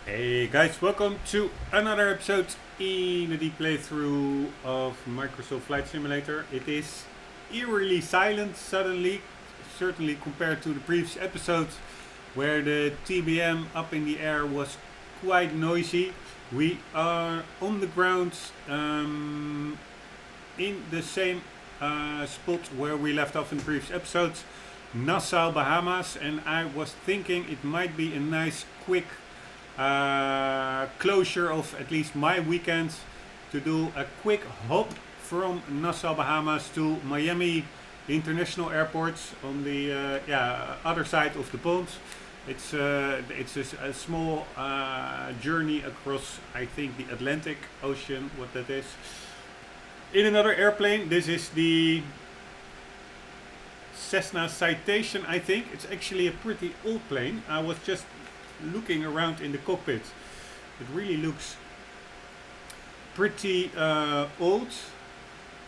Hey guys, welcome to another episode in the deep playthrough of Microsoft Flight Simulator. It is eerily silent suddenly, certainly compared to the previous episodes where the TBM up in the air was quite noisy. We are on the ground in the same spot where we left off in previous episodes, Nassau, Bahamas, and I was thinking it might be a nice quick closure of at least my weekend to do a quick hop from Nassau, Bahamas to Miami International Airport on the other side of the pond. It's a small journey across, I think, the Atlantic Ocean, what that is. In another airplane, this is the Cessna Citation, I think. It's actually a pretty old plane. I was just looking around in the cockpit. It really looks pretty old,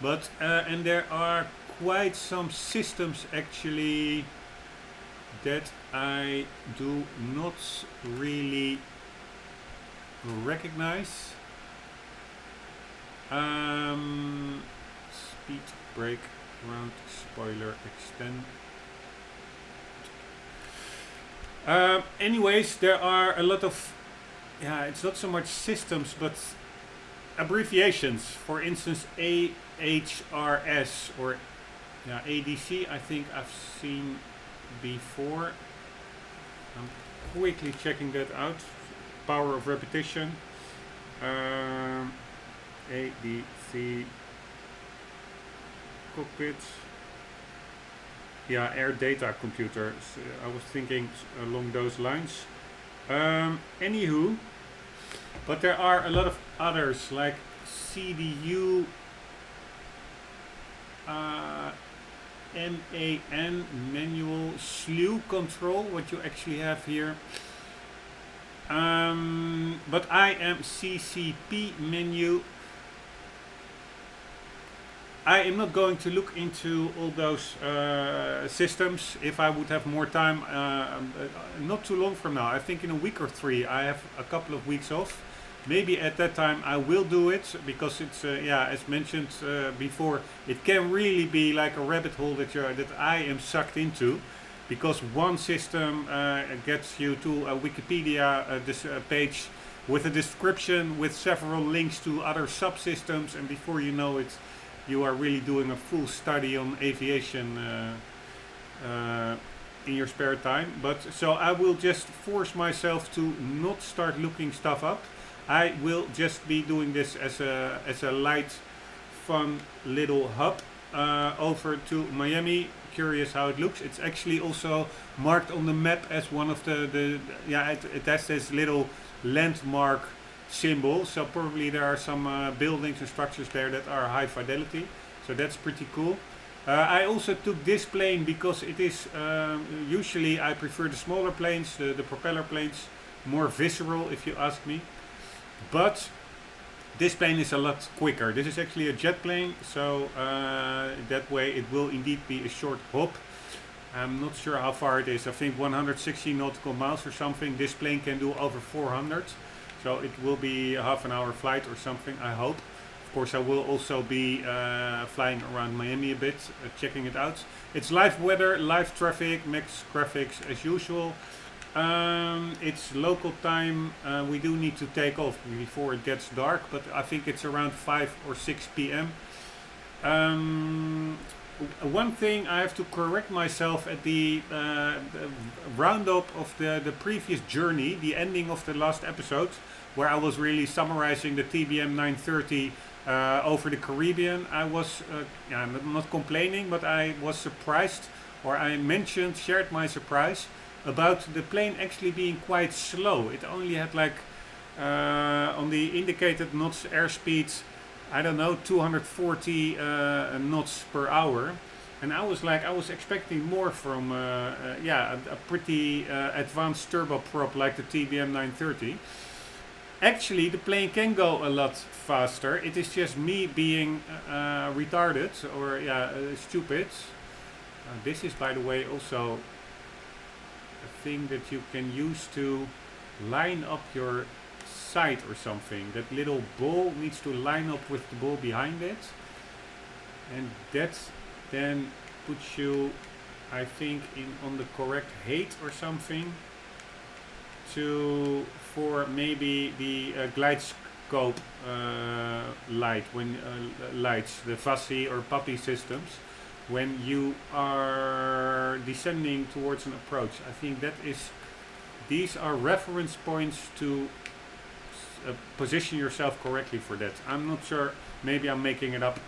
but and there are quite some systems actually that I do not really recognize. Speed brake, round spoiler extend. Anyways, there are a lot of, it's not so much systems, but abbreviations. For instance, AHRS or ADC, I think I've seen before. I'm quickly checking that out. Power of repetition. ADC cockpit. Yeah, air data computer. So I was thinking along those lines. Anywho, but there are a lot of others like CDU, MAN, manual, slew control, what you actually have here. But I am CCP menu. I am not going to look into all those systems. If I would have more time, not too long from now, I think in a week or three, I have a couple of weeks off. Maybe at that time I will do it, because it's as mentioned before, it can really be like a rabbit hole that I am sucked into, because one system gets you to a Wikipedia page with a description with several links to other subsystems, and before you know it, you are really doing a full study on aviation in your spare time. But so I will just force myself to not start looking stuff up. I will just be doing this as a light, fun little hop over to Miami. Curious how it looks. It's actually also marked on the map as one of it has this little landmark symbol, so probably there are some buildings and structures there that are high fidelity, so that's pretty cool. I also took this plane because it is usually I prefer the smaller planes, the propeller planes, more visceral if you ask me, but this plane is a lot quicker. This is actually a jet plane, so that way it will indeed be a short hop. I'm not sure how far it is. I think 160 nautical miles or something. This plane can do over 400. So it will be a half an hour flight or something, I hope. Of course, I will also be flying around Miami a bit, checking it out. It's live weather, live traffic, mixed graphics as usual. It's local time. We do need to take off before it gets dark, but I think it's around 5 or 6 p.m. One thing I have to correct myself at the roundup of the previous journey, the ending of the last episode, where I was really summarizing the TBM 930 over the Caribbean. I was not complaining, but I was surprised, or I shared my surprise about the plane actually being quite slow. It only had like on the indicated knots airspeed, I don't know, 240 knots per hour, and I was expecting more from a pretty advanced turboprop like the TBM 930. Actually, the plane can go a lot faster. It is just me being retarded or stupid. This is, by the way, also a thing that you can use to line up your sight or something. That little ball needs to line up with the ball behind it, and that then puts you, I think, on the correct height or something for maybe the glide scope light, when lights, the fuzzy or puppy systems, when you are descending towards an approach. I think these are reference points to position yourself correctly for that. I'm not sure, maybe I'm making it up.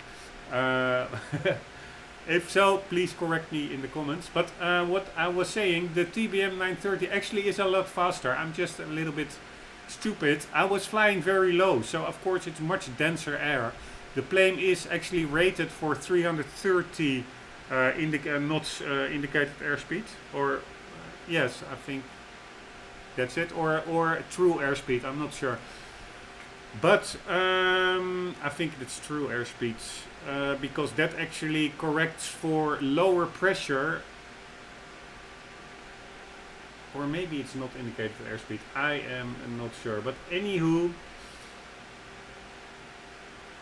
If so, please correct me in the comments. But what I was saying, the TBM 930 actually is a lot faster. I'm just a little bit stupid. I was flying very low, so of course it's much denser air. The plane is actually rated for 330 knots indicated airspeed, or yes, I think that's it, or true airspeed, I'm not sure. But I think it's true airspeed, because that actually corrects for lower pressure. Or maybe it's not indicated airspeed, I am not sure. But anywho,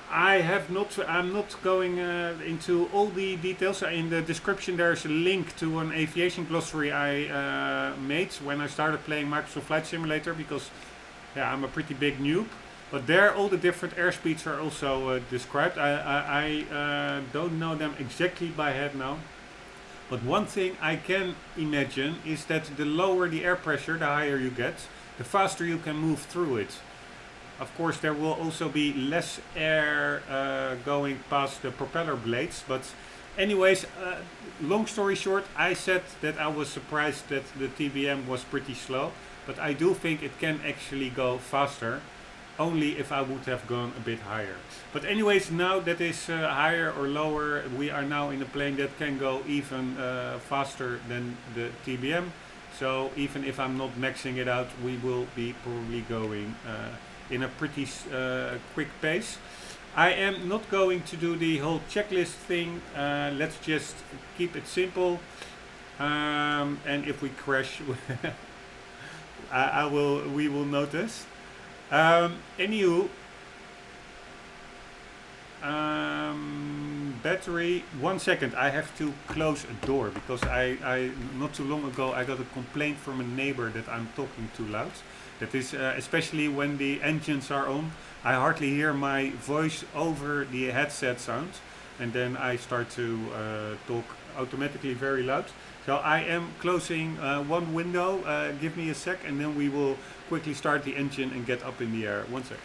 I'm not going into all the details. In the description there's a link to an aviation glossary I made when I started playing Microsoft Flight Simulator, because yeah, I'm a pretty big noob. But there all the different airspeeds are also described. I don't know them exactly by head now. But one thing I can imagine is that the lower the air pressure, the higher you get, the faster you can move through it. Of course, there will also be less air going past the propeller blades. But anyways, long story short, I said that I was surprised that the TBM was pretty slow. But I do think it can actually go faster, only if I would have gone a bit higher. But anyways, now that is higher or lower, we are now in a plane that can go even faster than the TBM. So even if I'm not maxing it out, we will be probably going in a pretty quick pace. I am not going to do the whole checklist thing. Let's just keep it simple. And if we crash, we will notice. Anywho, battery, 1 second, I have to close a door, because I not too long ago I got a complaint from a neighbor that I'm talking too loud. That is especially when the engines are on. I hardly hear my voice over the headset sound, and then I start to talk automatically very loud. So I am closing one window, give me a sec, and then we will quickly start the engine and get up in the air. 1 sec.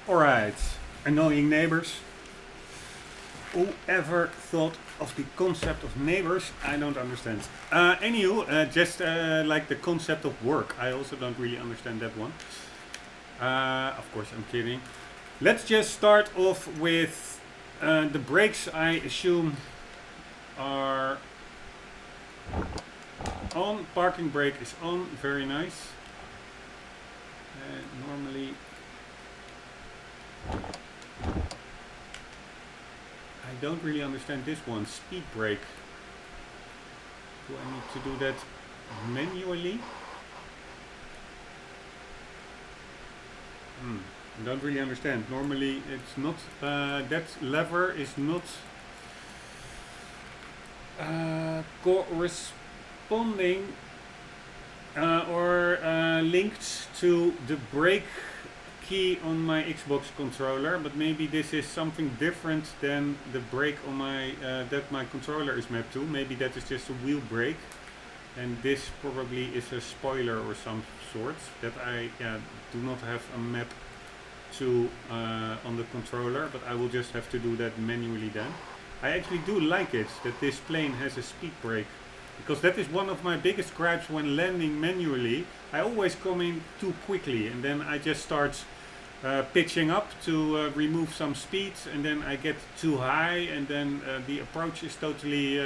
Alright, annoying neighbors. Whoever thought of the concept of neighbors, I don't understand. Anywho, just like the concept of work, I also don't really understand that one. Of course, I'm kidding. Let's just start off with the brakes. I assume are on. Parking brake is on, very nice. Normally I don't really understand this one. Speed brake. Do I need to do that manually? I don't really understand. Normally it's not, that lever is not corresponding or linked to the brake key on my Xbox controller, but maybe this is something different than the brake on my that my controller is mapped to. Maybe that is just a wheel brake, and this probably is a spoiler or some sort that I do not have a map to on the controller, but I will just have to do that manually then. I actually do like it that this plane has a speed brake, because that is one of my biggest gripes when landing manually. I always come in too quickly, and then I just start pitching up to remove some speed, and then I get too high, and then the approach is totally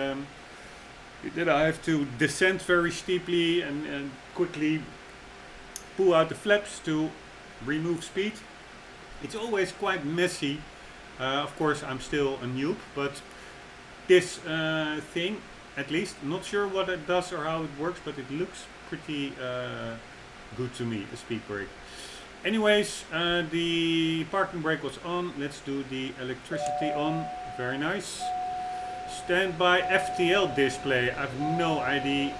that I have to descend very steeply and quickly pull out the flaps to remove speed. It's always quite messy. Of course, I'm still a noob, but this thing, at least, not sure what it does or how it works, but it looks pretty good to me, the speed brake. Anyways, the parking brake was on. Let's do the electricity on. Very nice. Standby FTL display. I have no idea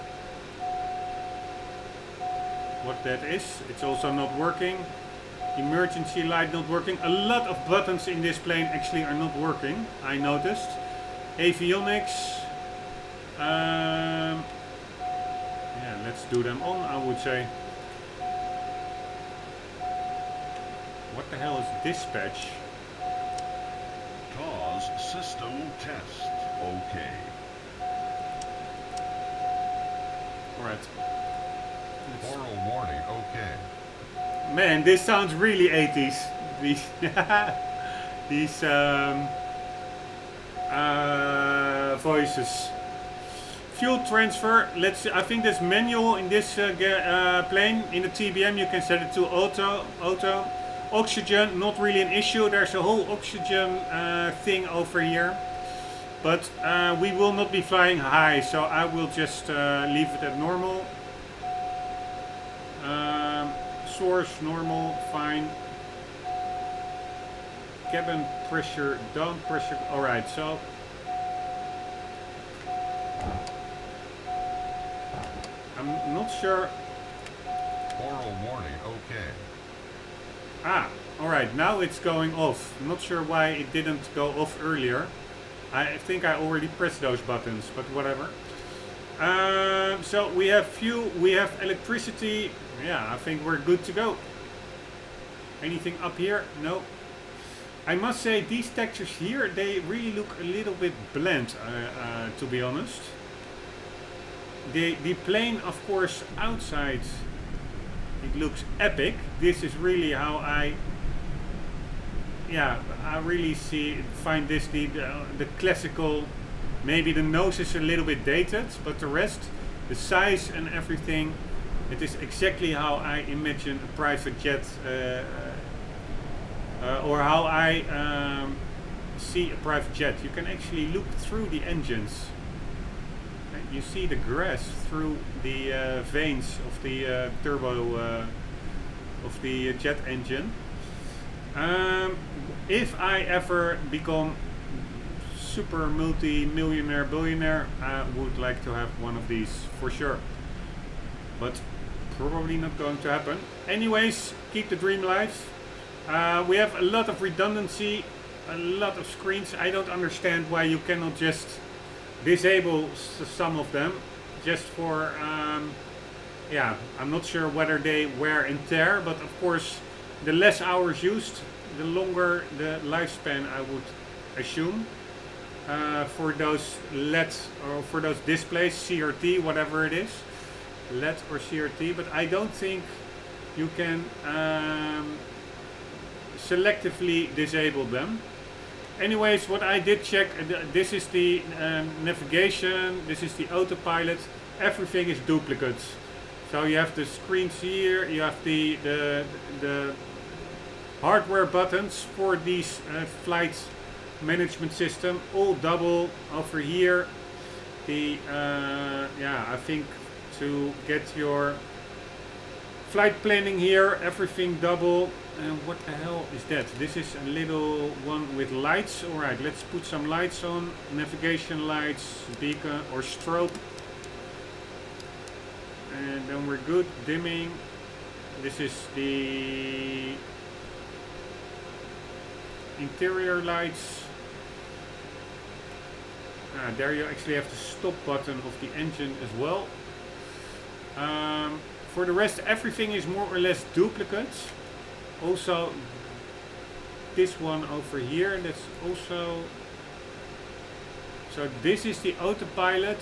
what that is. It's also not working. Emergency light not working. A lot of buttons in this plane actually are not working, I noticed. Avionics. Yeah, let's do them on, I would say. What the hell is dispatch? Pause system test. Okay. Alright. Oral warning. Okay. Man, this sounds really 80s. These, these voices. Fuel transfer. Let's see. I think there's manual in this plane. In the TBM, you can set it to auto. Oxygen, not really an issue. There's a whole oxygen thing over here. But we will not be flying high, so I will just leave it at normal. Source, normal, fine. Cabin pressure, down pressure. Alright, so I'm not sure. Oral warning. Okay. Ah, alright, now it's going off. I'm not sure why it didn't go off earlier. I think I already pressed those buttons, but whatever. So we have fuel, we have electricity. Yeah, I think we're good to go. Anything up here? No. I must say these textures here, they really look a little bit bland, to be honest. The plane, of course, outside, it looks epic. This is really how I really find this the classical. Maybe the nose is a little bit dated, but the rest, the size and everything, it is exactly how I imagine a private jet, or how I see a private jet. You can actually look through the engines. You see the grass through the veins of the turbo of the jet engine. If I ever become super multi-millionaire, billionaire, I would like to have one of these for sure. But probably not going to happen. Anyways, keep the dream alive. We have a lot of redundancy, a lot of screens. I don't understand why you cannot just disable some of them just for yeah, I'm not sure whether they wear and tear, but of course the less hours used, the longer the lifespan, I would assume, for those LED or for those displays, CRT, whatever it is, LED or CRT. But I don't think you can selectively disable them. Anyways, what I did check, this is the navigation, this is the autopilot, everything is duplicates. So you have the screens here, you have the hardware buttons for these flight management system, all double over here. The yeah, I think to get your flight planning here, everything double. And what the hell is that? This is a little one with lights. Alright, let's put some lights on. Navigation lights, beacon or strobe. And then we're good. Dimming. This is the interior lights. There you actually have the stop button of the engine as well. For the rest, everything is more or less duplicates. Also, this one over here, that's also. So this is the autopilot.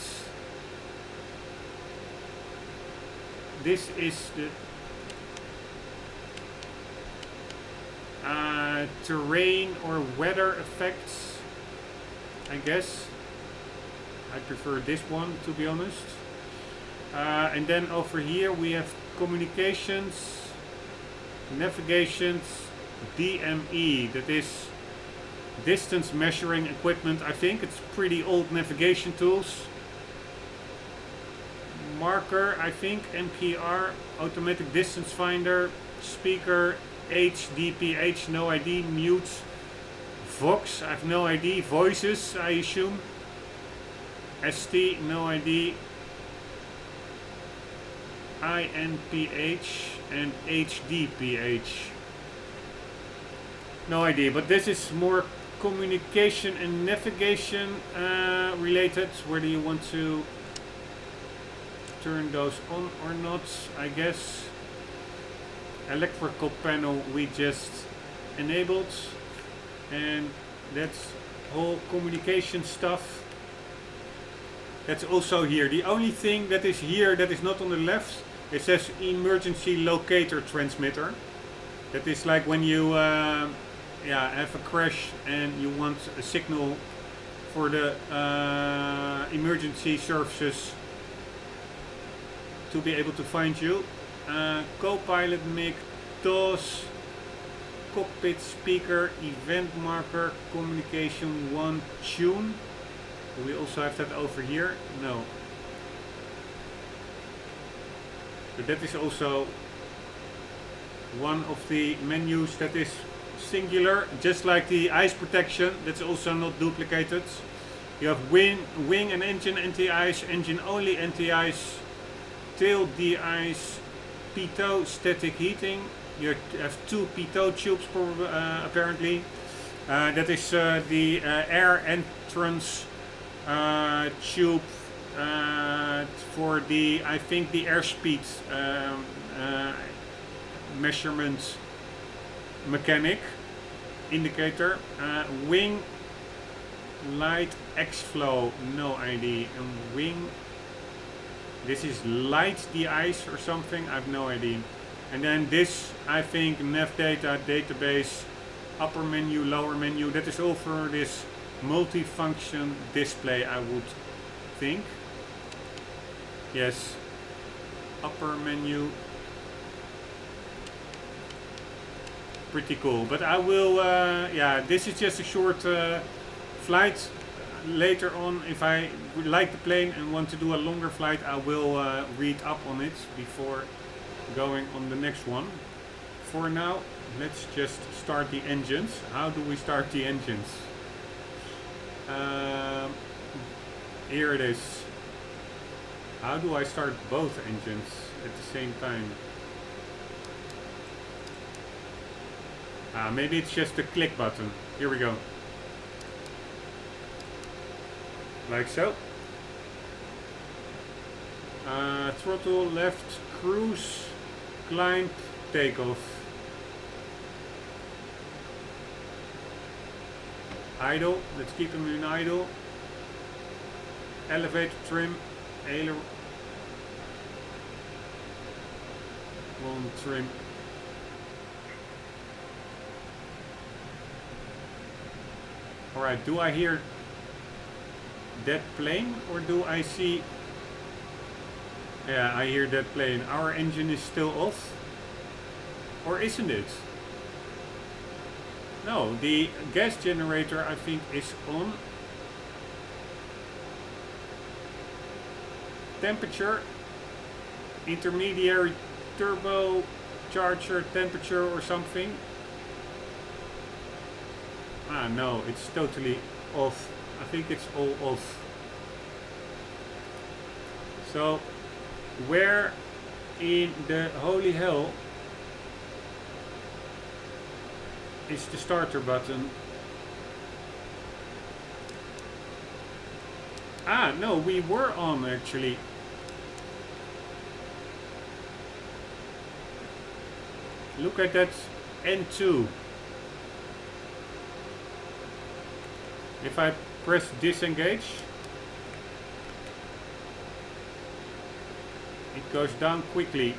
This is the. terrain or weather effects, I guess. I prefer this one, to be honest. And then over here we have communications, navigations, DME, that is distance measuring equipment. I think it's pretty old navigation tools. Marker, I think, NPR, automatic distance finder, speaker, HDPH, no ID, mute, Vox, I have no ID, voices, I assume, ST, no ID, INPH and HDPH. No idea, but this is more communication and navigation related. Whether you want to turn those on or not, I guess. Electrical panel we just enabled, and that's whole communication stuff. That's also here. The only thing that is here that is not on the left, it says emergency locator transmitter. That is like when you have a crash and you want a signal for the emergency services to be able to find you. Co-pilot mic, DOS, cockpit speaker, event marker, communication 1 tune. Do we also have that over here? No. But that is also one of the menus that is singular, just like the ice protection. That's also not duplicated. You have wing and engine anti-ice, engine only anti-ice, tail de-ice, pitot static heating. You have 2 pitot tubes apparently. That is the air entrance tube for the, I think, the airspeed measurement mechanic indicator. Wing light X-flow, no ID. And wing, this is light the ice or something, I have no idea. And then this, I think, nav data, database, upper menu, lower menu, that is all for this multifunction display, I would think. Yes, upper menu, pretty cool. But I will, yeah, this is just a short flight. Later on, if I like the plane and want to do a longer flight, I will read up on it before going on the next one. For now, let's just start the engines. How do we start the engines? Here it is. How do I start both engines at the same time? Maybe it's just the click button. Here we go. Like so. Throttle left, cruise, climb, takeoff. Idle, let's keep him in idle. Elevator trim, aileron trim. Alright, do I hear that plane or do I see? Yeah, I hear that plane. Our engine is still off. Or isn't it? No, the gas generator I think is on. Temperature, intermediary turbo charger temperature or something. No, it's totally off. I think it's all off. So where in the holy hell is the starter button? No, we were on actually. Look at that N2. If I press disengage, it goes down quickly.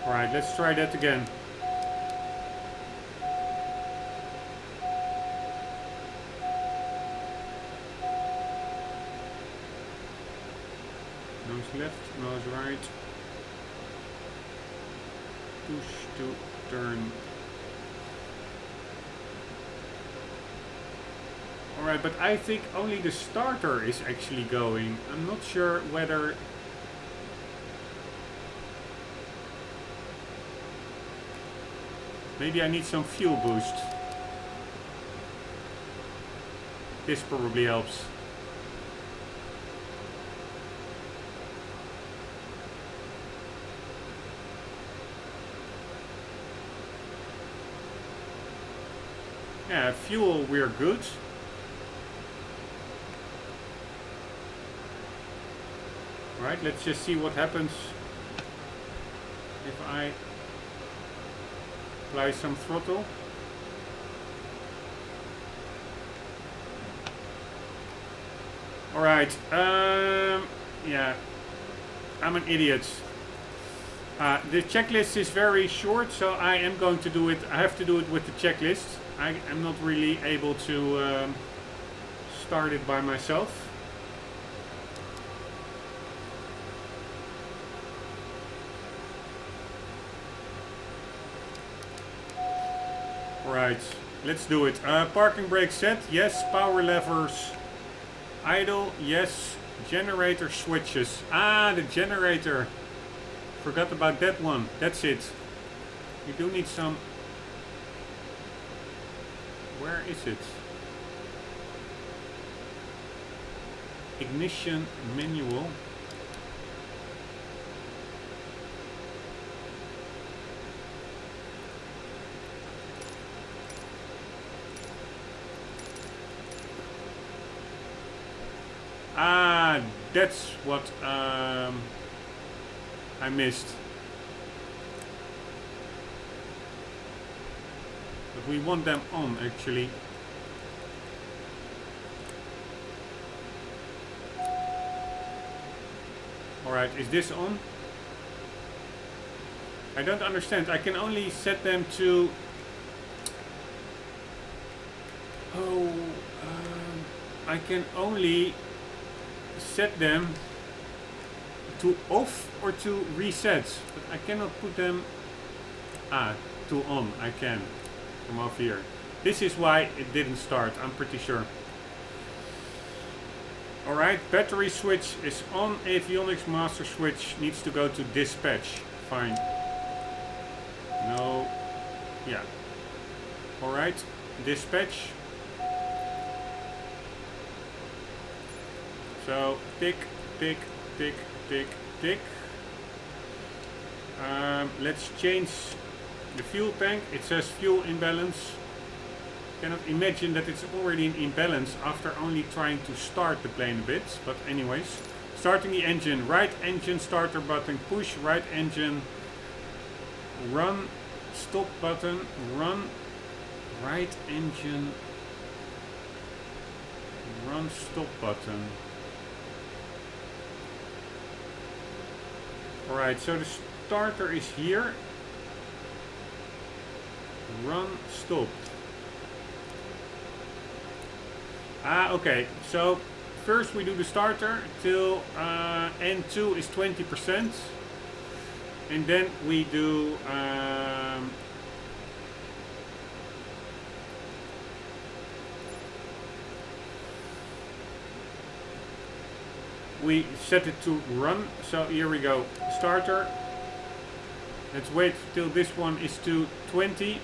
Alright, let's try that again. Nose left, nose right. Push to turn. Alright, but I think only the starter is actually going. I'm not sure whether... Maybe I need some fuel boost. This probably helps. Yeah, fuel, we're good. Right, let's just see what happens if I apply some throttle. Alright, yeah, I'm an idiot. The checklist is very short, so I am going to do it. I have to do it with the checklist. I am not really able to start it by myself. Right, let's do it. Parking brake set, yes. Power levers, idle, yes. Generator switches. Ah, the generator. Forgot about that one. That's it. You do need some... Where is it? Ignition manual. Ah, that's what I missed. But we want them on, actually. Alright, is this on? I don't understand. I can only set them to... Oh, I can only set them to off or to reset, but I cannot put them to on. I can from off here. This is why it didn't start, I'm pretty sure. Alright, battery switch is on. Avionics master switch needs to go to dispatch. Fine. No. Yeah. Alright, dispatch. So, tick, tick, tick, tick, tick. Let's change the fuel tank. It says fuel imbalance. Cannot imagine that it's already in imbalance after only trying to start the plane a bit. But anyways, starting the engine. Right engine starter button. Push right engine. Run. Stop button. Run. Right engine. Run. Stop button. Alright, so the starter is here. Run, stop. Ah, okay. So first we do the starter till N2 is 20%. And then we do we set it to run. So here we go. Starter. Let's wait till this one is to 20%.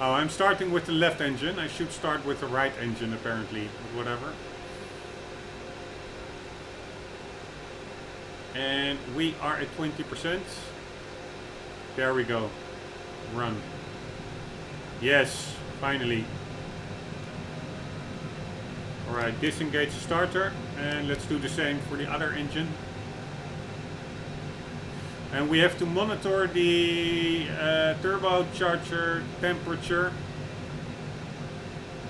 Oh, I'm starting with the left engine. I should start with the right engine apparently. But whatever. And we are at 20%. There we go. Run. Yes, finally. Alright, disengage the starter. And let's do the same for the other engine. And we have to monitor the turbocharger temperature.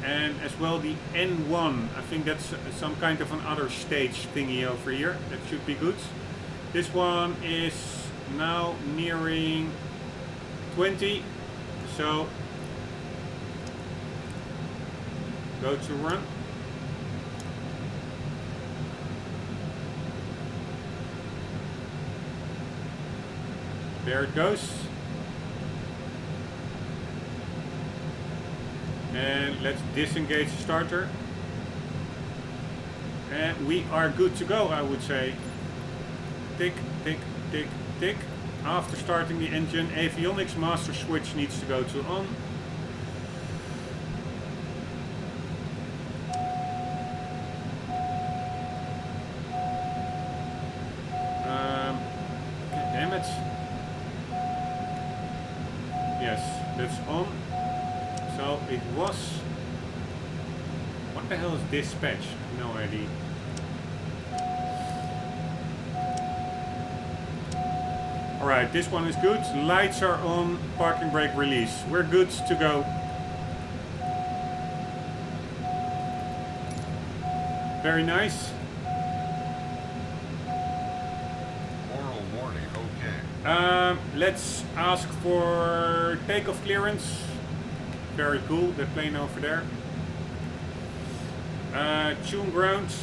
And as well the N1, I think that's some kind of an other stage thingy over here. That should be good. This one is now nearing 20, so go to run. There it goes. And let's disengage the starter. And we are good to go, I would say. Tick, tick, tick, tick. After starting the engine, avionics master switch needs to go to on. Damn it. Yes, that's on. So it was... What the hell is dispatch? No idea. Alright, this one is good. Lights are on. Parking brake release. We're good to go. Very nice. Oral warning, okay. Let's ask for takeoff clearance. Very cool, that plane over there. Tune ground.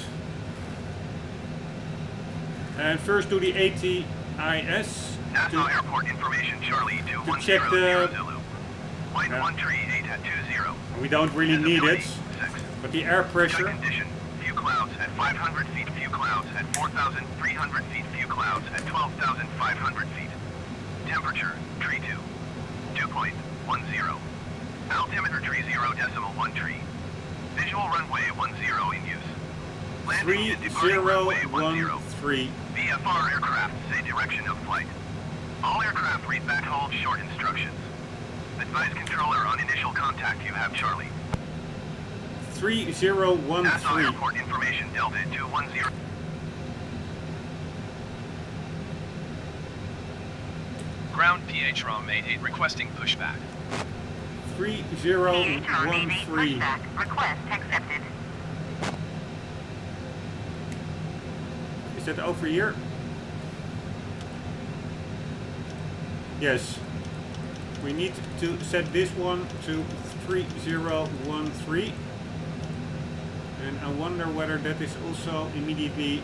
And first do the ATIS. Nassau Airport information, Charlie to check the... Line 138 at 20. We don't really need it, but the air pressure... Condition, few clouds at 500 feet, few clouds at 4,300 feet, few clouds at 12,500 feet. Temperature, tree 2. Dew point, 10. Altimeter tree 0.1 Visual runway 10 in use. Landing and departing runway 10. 3013. VFR aircraft say direction of flight. All aircraft read back hold short instructions. Advise controller on initial contact you have Charlie. 3013. Nassau Airport information Delta 210. Ground PH Rombbb 88 requesting pushback. 3013. Pushback. Request accepted. Is that over here? Yes. We need to set this one to 3013. And I wonder whether that is also immediately...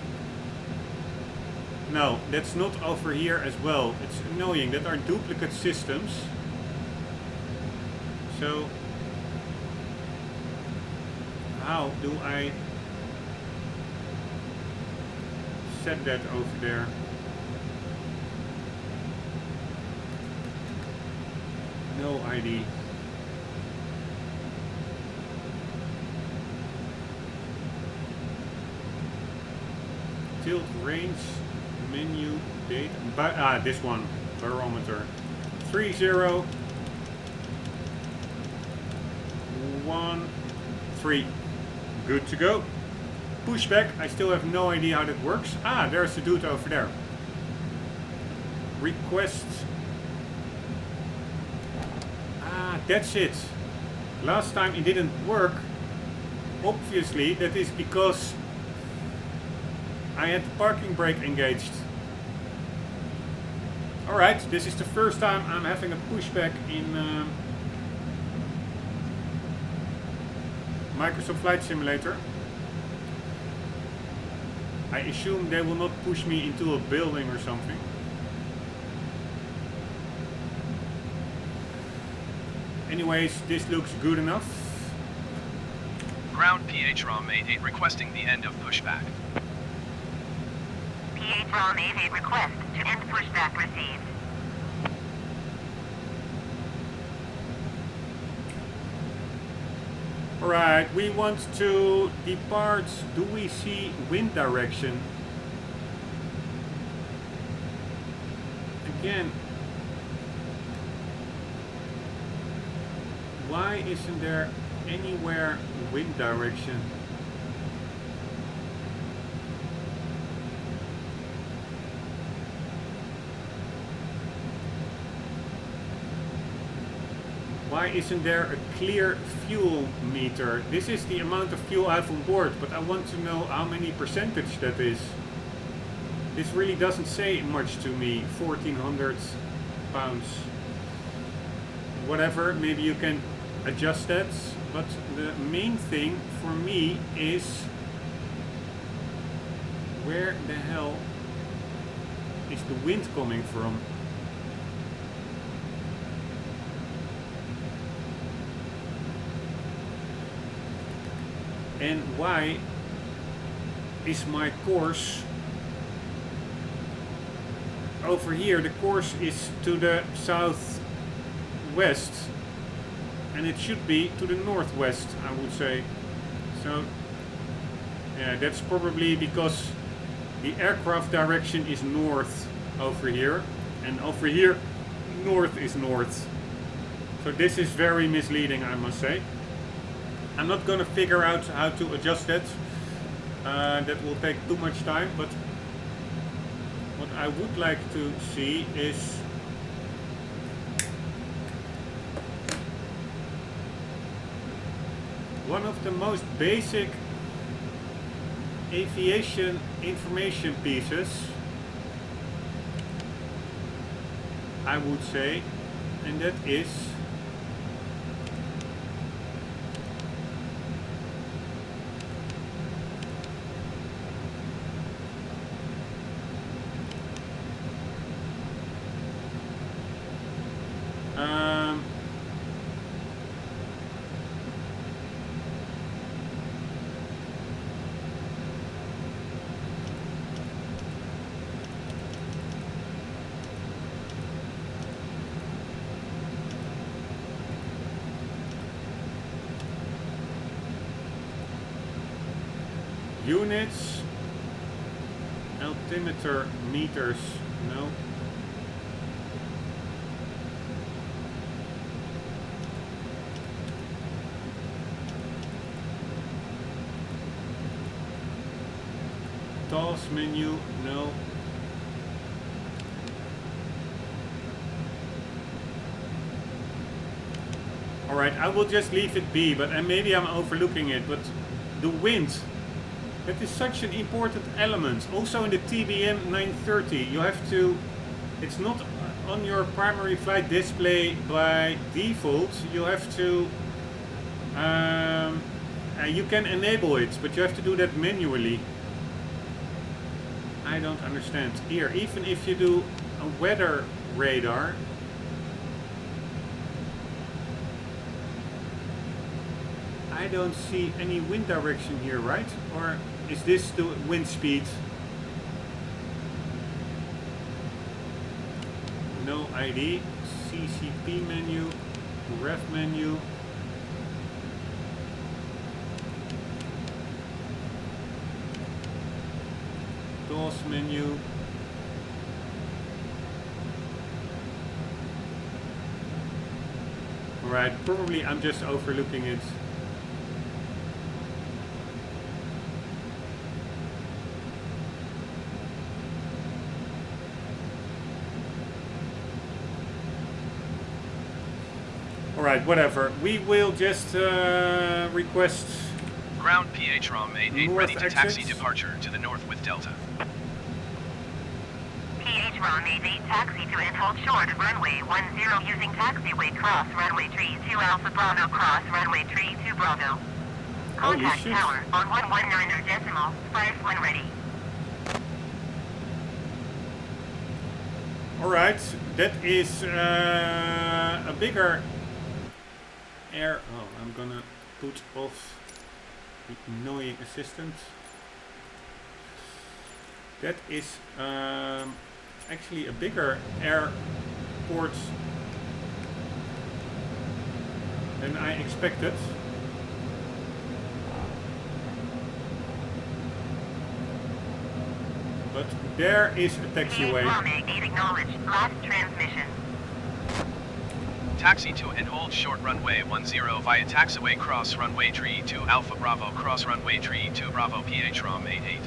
No, that's not over here as well. It's annoying. That are duplicate systems. So, how do I set that over there? No ID. Tilt range, menu, date, this one, barometer. 3013. Good to go. Pushback, I still have no idea how that works. Ah, there's the dude over there. Request. Ah, that's it. Last time it didn't work. Obviously, that is because I had the parking brake engaged. Alright, this is the first time I'm having a pushback in Microsoft Flight Simulator. I assume they will not push me into a building or something. Anyways, this looks good enough. Ground PH Rombbb 88 requesting the end of pushback. PH Rombbb 88 request to end pushback received. Alright, we want to depart. Do we see wind direction? Again, why isn't there anywhere wind direction? Why isn't there a clear fuel meter? This is the amount of fuel I have on board, but I want to know how many percentage that is. This really doesn't say much to me. 1400 pounds. Whatever, maybe you can adjust that. But the main thing for me is where the hell is the wind coming from? And why is my course over here? The course is to the southwest and it should be to the northwest, I would say. So yeah, that's probably because the aircraft direction is north over here, and over here north is north. So this is very misleading, I must say. I'm not going to figure out how to adjust that. That will take too much time, but what I would like to see is one of the most basic aviation information pieces, I would say, and that is units, altimeter meters, no. Task menu, no. Alright, I will just leave it be, but and maybe I'm overlooking it, but the wind, that is such an important element. Also in the TBM 930, you have to, it's not on your primary flight display by default, you have to, you can enable it, but you have to do that manually. I don't understand. Here, even if you do a weather radar, I don't see any wind direction here, right? Or is this the wind speed? No ID. CCP menu. Ref menu. DOS menu. Alright, probably I'm just overlooking it. Alright, whatever. We will just request Ground PH ROM 88 north ready to taxi exits. departure to the north with Delta. PH ROM 88 taxi to and hold short of runway 10 using taxiway cross runway 32 Alpha Bravo cross runway 32 Bravo. Contact shit. tower on 119 decimal 51 ready. Alright, that is a bigger air. Oh, I'm gonna put off the annoying assistant. That is actually a bigger airport than I expected. But there is a taxiway. PH ROM 88 acknowledged. Last transmission. Taxi to and hold short runway 10 via taxiway cross runway 32 Alpha Bravo cross runway 32 Bravo PH ROM 88.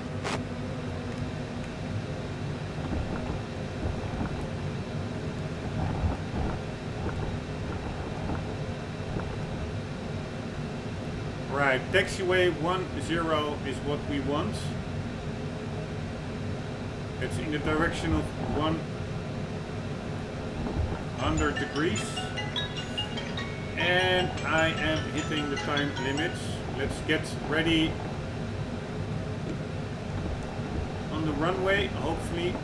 Alright, taxiway 10 is what we want. It's in the direction of 100 degrees. And I am hitting the time limits. Let's get ready on the runway, hopefully.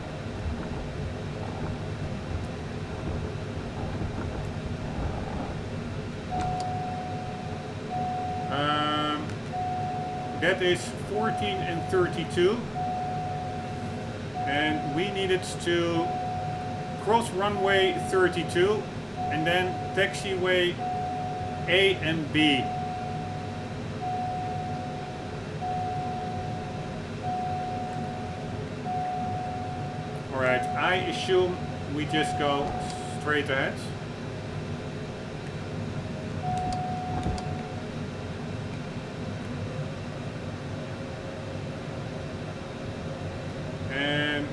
That is 14 and 32. And we needed to cross runway 32 and then taxiway A and B. Alright, I assume we just go straight ahead. And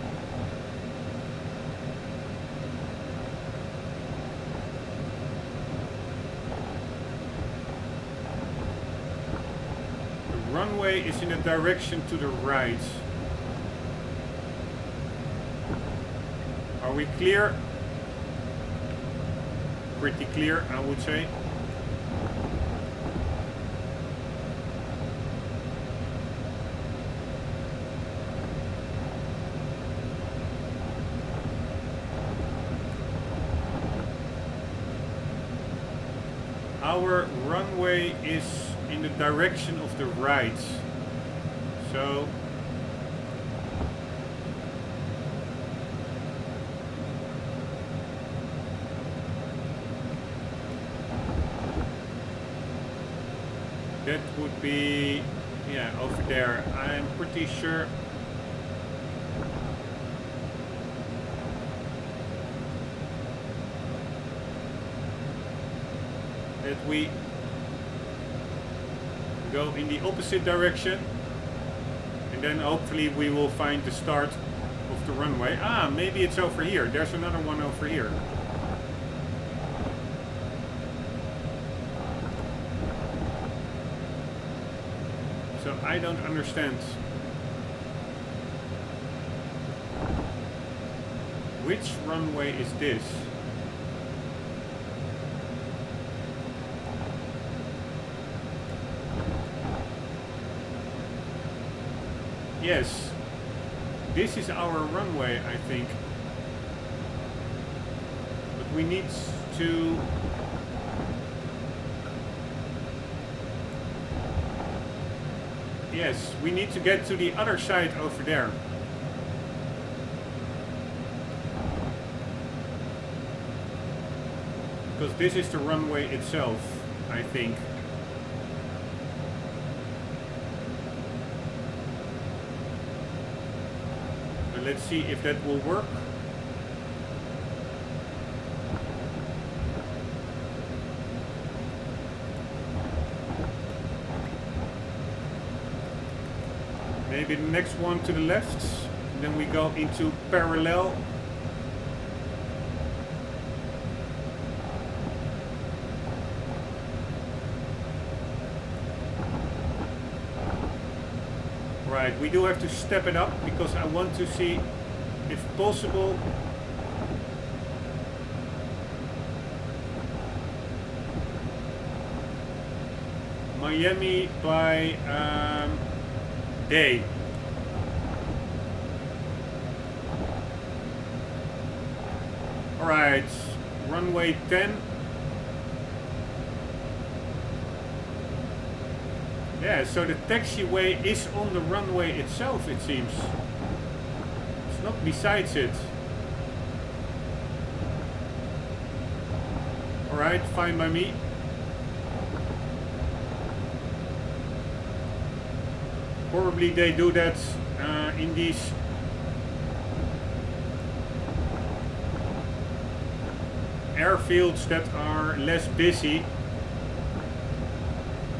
the runway is in a direction to the right. Are we clear? Pretty clear, I would say. Our runway is in the direction of the right. So that would be, yeah, over there. I'm pretty sure. That we go in the opposite direction, and then hopefully we will find the start of the runway. Ah, maybe it's over here. There's another one over here. So I don't understand. Which runway is this? Yes, this is our runway, I think. But we need to... Yes, we need to get to the other side over there. Because this is the runway itself, I think. Let's see if that will work. Maybe the next one to the left. Then we go into parallel. Right, we do have to step it up because I want to see, if possible, Miami by day. Alright, runway 10. Yeah, so the taxiway is on the runway itself, it seems. It's not besides it. Alright, fine by me. Probably they do that in these airfields that are less busy.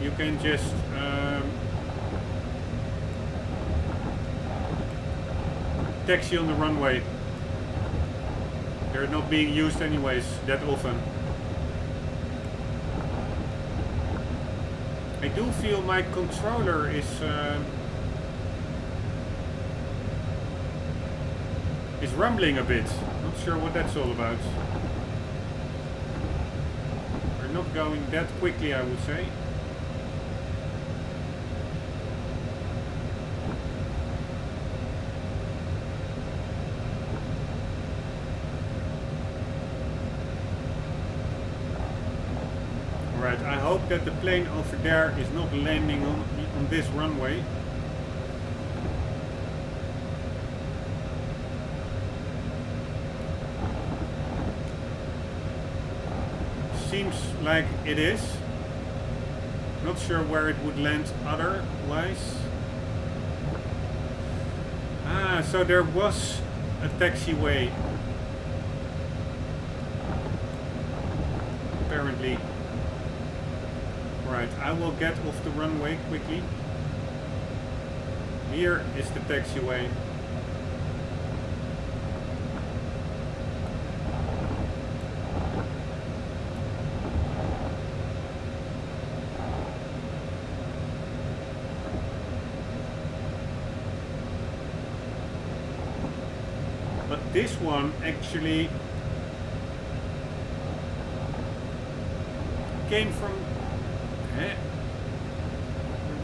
You can just taxi on the runway. They're not being used anyways that often. I do feel my controller is rumbling a bit. Not sure what that's all about. We're not going that quickly, I would say. Right, I hope that the plane over there is not landing on this runway. Seems like it is. Not sure where it would land otherwise. Ah, so there was a taxiway. Apparently. Right, I will get off the runway quickly. Here is the taxiway. But this one actually came from the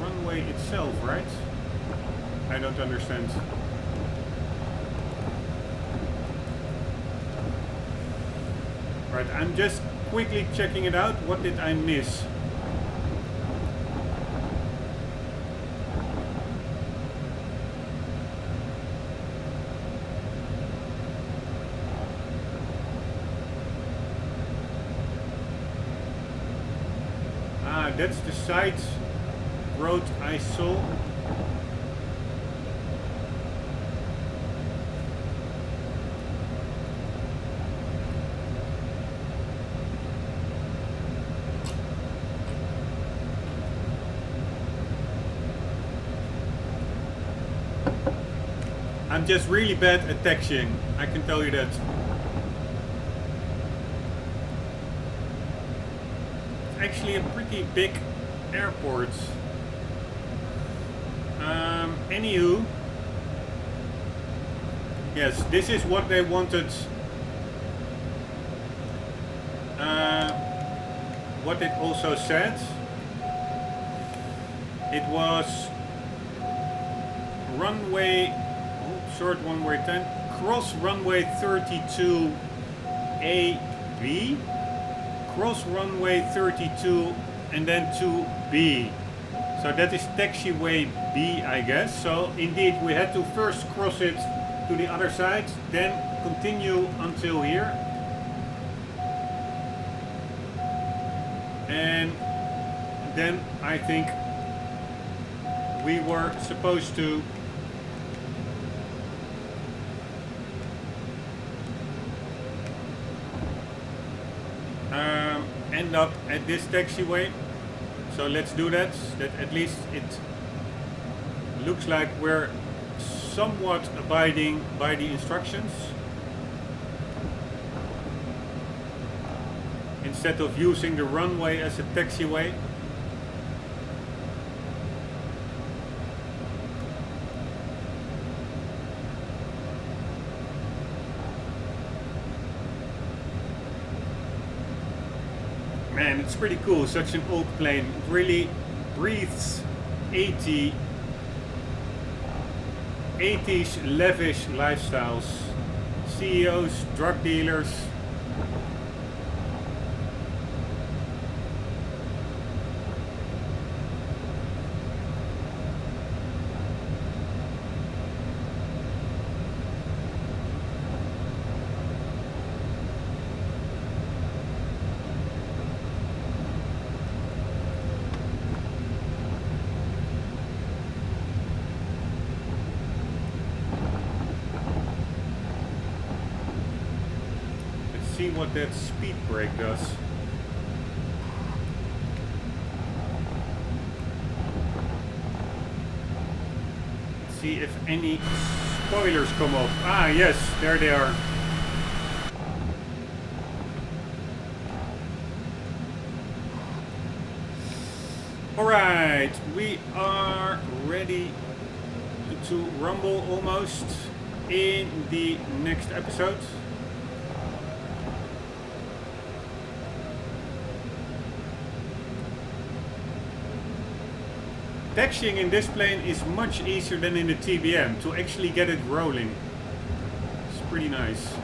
runway itself, right? I don't understand. Right, I'm just quickly checking it out. What did I miss? That's the side road I saw. I'm just really bad at taxiing, I can tell you that. Actually a pretty big airport. Anywho, yes, this is what they wanted. What it also said, it was runway, short runway 10, cross runway 32 AB. Cross runway 32 and then 2B. So that is taxiway B, I guess. So indeed we had to first cross it to the other side, then continue until here. And then I think we were supposed to end up at this taxiway. So let's do that. That at least it looks like we're somewhat abiding by the instructions, instead of using the runway as a taxiway. Man, it's pretty cool, such an old plane. It really breathes 80s lavish lifestyles. CEOs, drug dealers. See what that speed brake does. See if any spoilers come up. Ah, yes, there they are. Alright. Alright, we are ready to rumble almost in the next episode. Taxiing in this plane is much easier than in the TBM to actually get it rolling. It's pretty nice.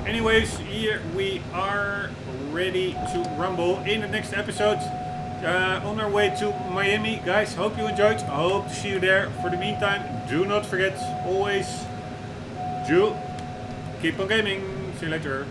Anyways, here we are ready to rumble in the next episode. On our way to Miami. Guys, hope you enjoyed. I hope to see you there. For the meantime, do not forget, always, do keep on gaming. See you later.